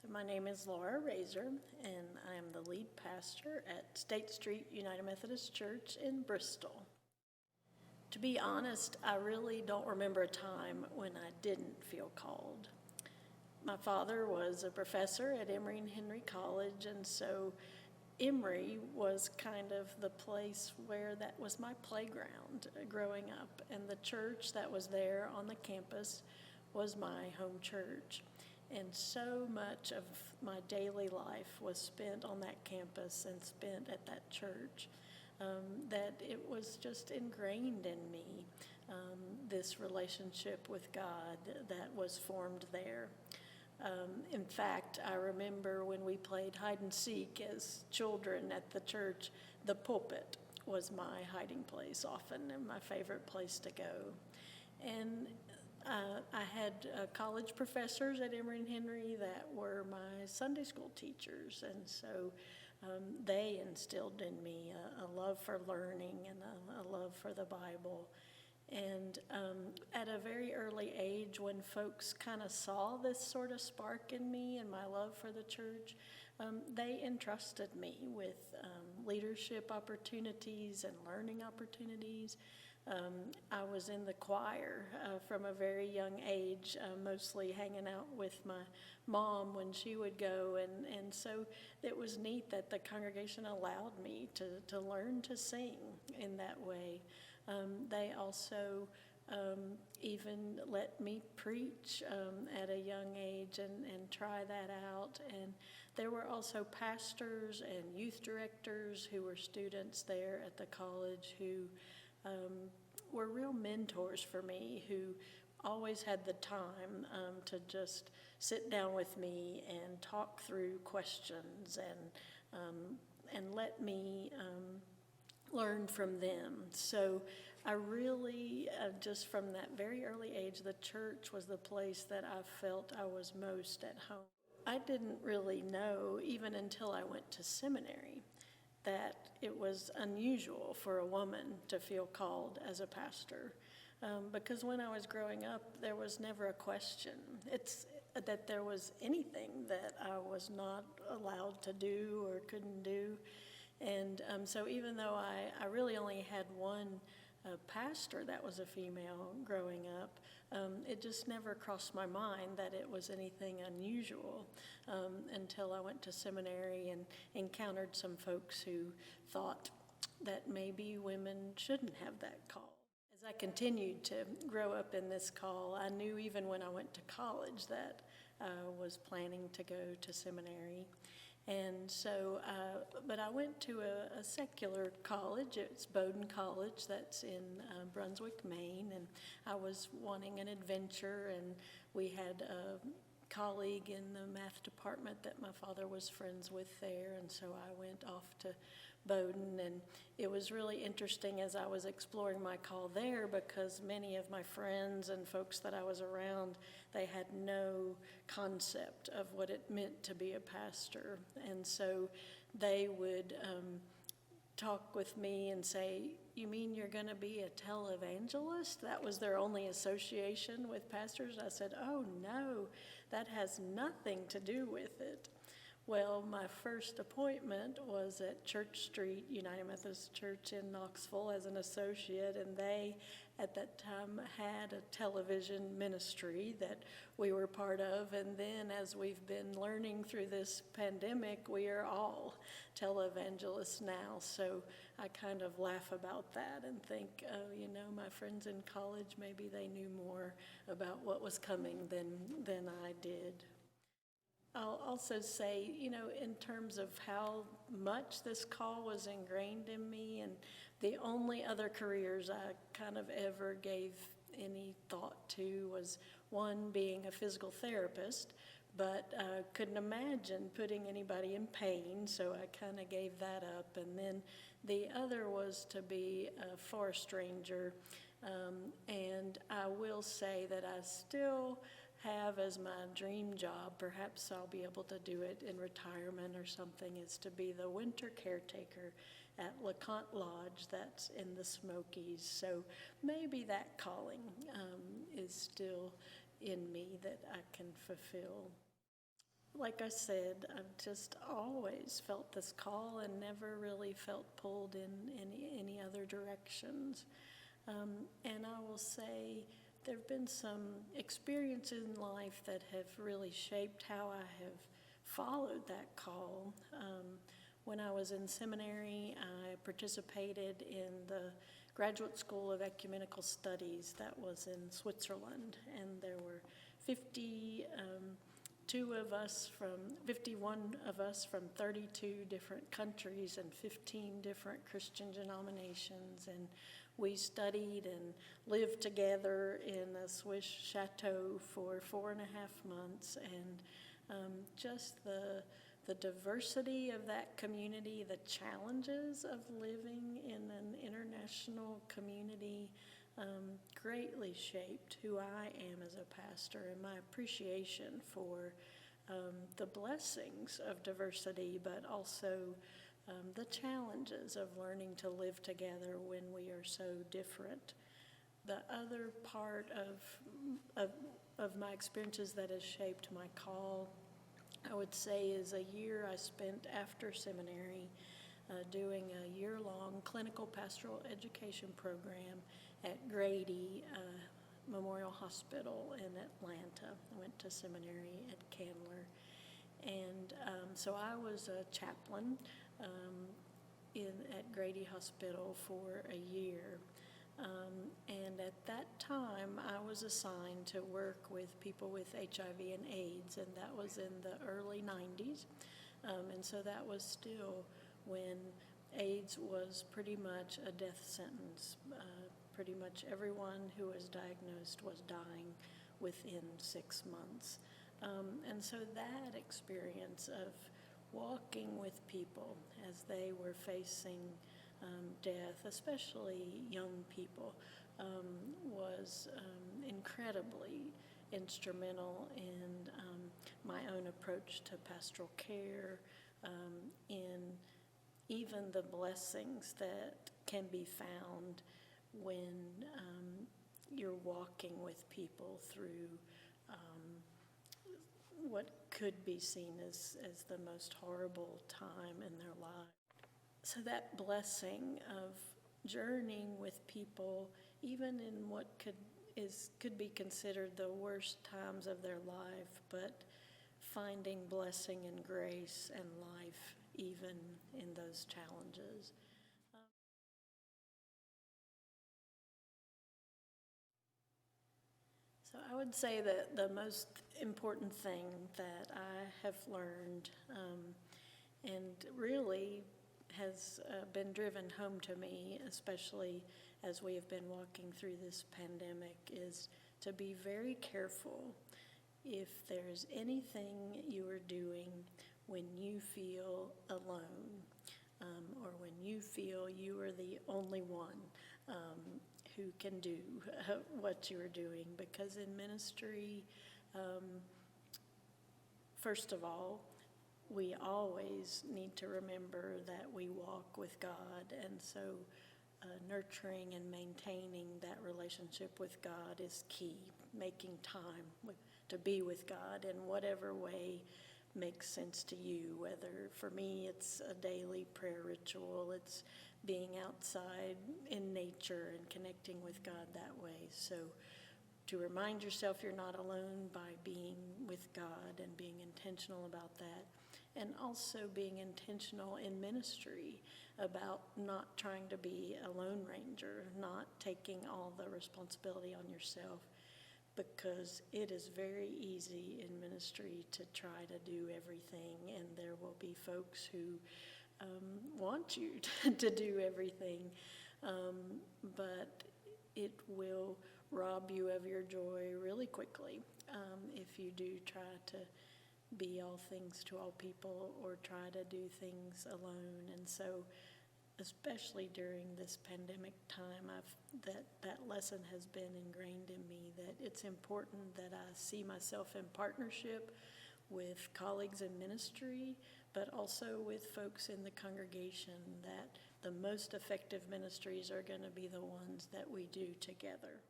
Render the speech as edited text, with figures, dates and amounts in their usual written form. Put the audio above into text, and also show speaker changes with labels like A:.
A: So my name is Laura Rasor, and I am the lead pastor at State Street United Methodist Church in Bristol. To be honest, I really don't remember a time when I didn't feel called. My father was a professor at Emory and Henry College, and so Emory was kind of the place where that was my playground growing up, and the church that was there on the campus was my home church. And so much of my daily life was spent on that campus and spent at that church that it was just ingrained in me, this relationship with God that was formed there. In fact, I remember when we played hide and seek as children at the church, the pulpit was my hiding place often and my favorite place to go. And I had college professors at Emory and Henry that were my Sunday school teachers, and so they instilled in me a love for learning and a love for the Bible. And at a very early age, when folks kind of saw this sort of spark in me and my love for the church, they entrusted me with leadership opportunities and learning opportunities. I was in the choir from a very young age, mostly hanging out with my mom when she would go, and so it was neat that the congregation allowed me to learn to sing in that way. They also even let me preach at a young age and try that out. And there were also pastors and youth directors who were students there at the college who were real mentors for me, who always had the time to just sit down with me and talk through questions and let me learn from them. So I really, just from that very early age, the church was the place that I felt I was most at home. I didn't really know, even until I went to seminary, that it was unusual for a woman to feel called as a pastor. Because when I was growing up, there was never a question. It's that there was anything that I was not allowed to do or couldn't do. And so even though I really only had one pastor that was a female growing up, it just never crossed my mind that it was anything unusual until I went to seminary and encountered some folks who thought that maybe women shouldn't have that call. As I continued to grow up in this call, I knew even when I went to college that I was planning to go to seminary. And so, but I went to a secular college. It's Bowdoin College, that's in Brunswick, Maine, and I was wanting an adventure, and we had a colleague in the math department that my father was friends with there, and so I went off to Bowdoin, and it was really interesting as I was exploring my call there, because many of my friends and folks that I was around, they had no concept of what it meant to be a pastor. And so they would talk with me and say, "You mean you're going to be a televangelist?" That was their only association with pastors. I said, "Oh no, that has nothing to do with it." Well, my first appointment was at Church Street United Methodist Church in Knoxville as an associate, and they, at that time, had a television ministry that we were part of. And then as we've been learning through this pandemic, we are all televangelists now. So I kind of laugh about that and think, oh, my friends in college, maybe they knew more about what was coming than I did. I'll also say, in terms of how much this call was ingrained in me, and the only other careers I kind of ever gave any thought to was one being a physical therapist, but couldn't imagine putting anybody in pain, so I kind of gave that up. And then the other was to be a forest ranger, and I will say that I still have as my dream job, perhaps I'll be able to do it in retirement or something, is to be the winter caretaker at LeConte Lodge that's in the Smokies. So maybe that calling is still in me that I can fulfill. Like I said, I've just always felt this call and never really felt pulled in any other directions. And I will say there have been some experiences in life that have really shaped how I have followed that call. When I was in seminary, I participated in the Graduate School of Ecumenical Studies that was in Switzerland, and there were 51 of us from 32 different countries and 15 different Christian denominations, and we studied and lived together in a Swiss chateau for 4.5 months, and just the diversity of that community, the challenges of living in an international community, greatly shaped who I am as a pastor and my appreciation for the blessings of diversity, but also the challenges of learning to live together when we are so different. The other part of my experiences that has shaped my call, I would say, is a year I spent after seminary doing a year-long clinical pastoral education program at Grady Memorial Hospital in Atlanta. I went to seminary at Candler. And so I was a chaplain at Grady Hospital for a year. And at that time, I was assigned to work with people with HIV and AIDS, and that was in the early 90s. And so that was still when AIDS was pretty much a death sentence. Pretty much everyone who was diagnosed was dying within 6 months. And so that experience of walking with people as they were facing death, especially young people, was incredibly instrumental in my own approach to pastoral care, in even the blessings that can be found when you're walking with people through what could be seen as the most horrible time in their life. So that blessing of journeying with people, even in what could be considered the worst times of their life, but finding blessing and grace and life even in those challenges. So I would say that the most important thing that I have learned, and really has been driven home to me, especially as we have been walking through this pandemic, is to be very careful if there's anything you are doing when you feel alone, or when you feel you are the only one who can do what you are doing. Because in ministry, first of all, we always need to remember that we walk with God, and so nurturing and maintaining that relationship with God is key. Making time to be with God in whatever way makes sense to you, whether for me it's a daily prayer ritual, it's being outside in nature and connecting with God that way. So to remind yourself you're not alone by being with God and being intentional about that. And also being intentional in ministry about not trying to be a lone ranger, not taking all the responsibility on yourself, because it is very easy in ministry to try to do everything, and there will be folks who want you to do everything, but it will rob you of your joy really quickly if you do try to be all things to all people or try to do things alone. And so especially during this pandemic time, that lesson has been ingrained in me, that it's important that I see myself in partnership with colleagues in ministry, but also with folks in the congregation, that the most effective ministries are going to be the ones that we do together.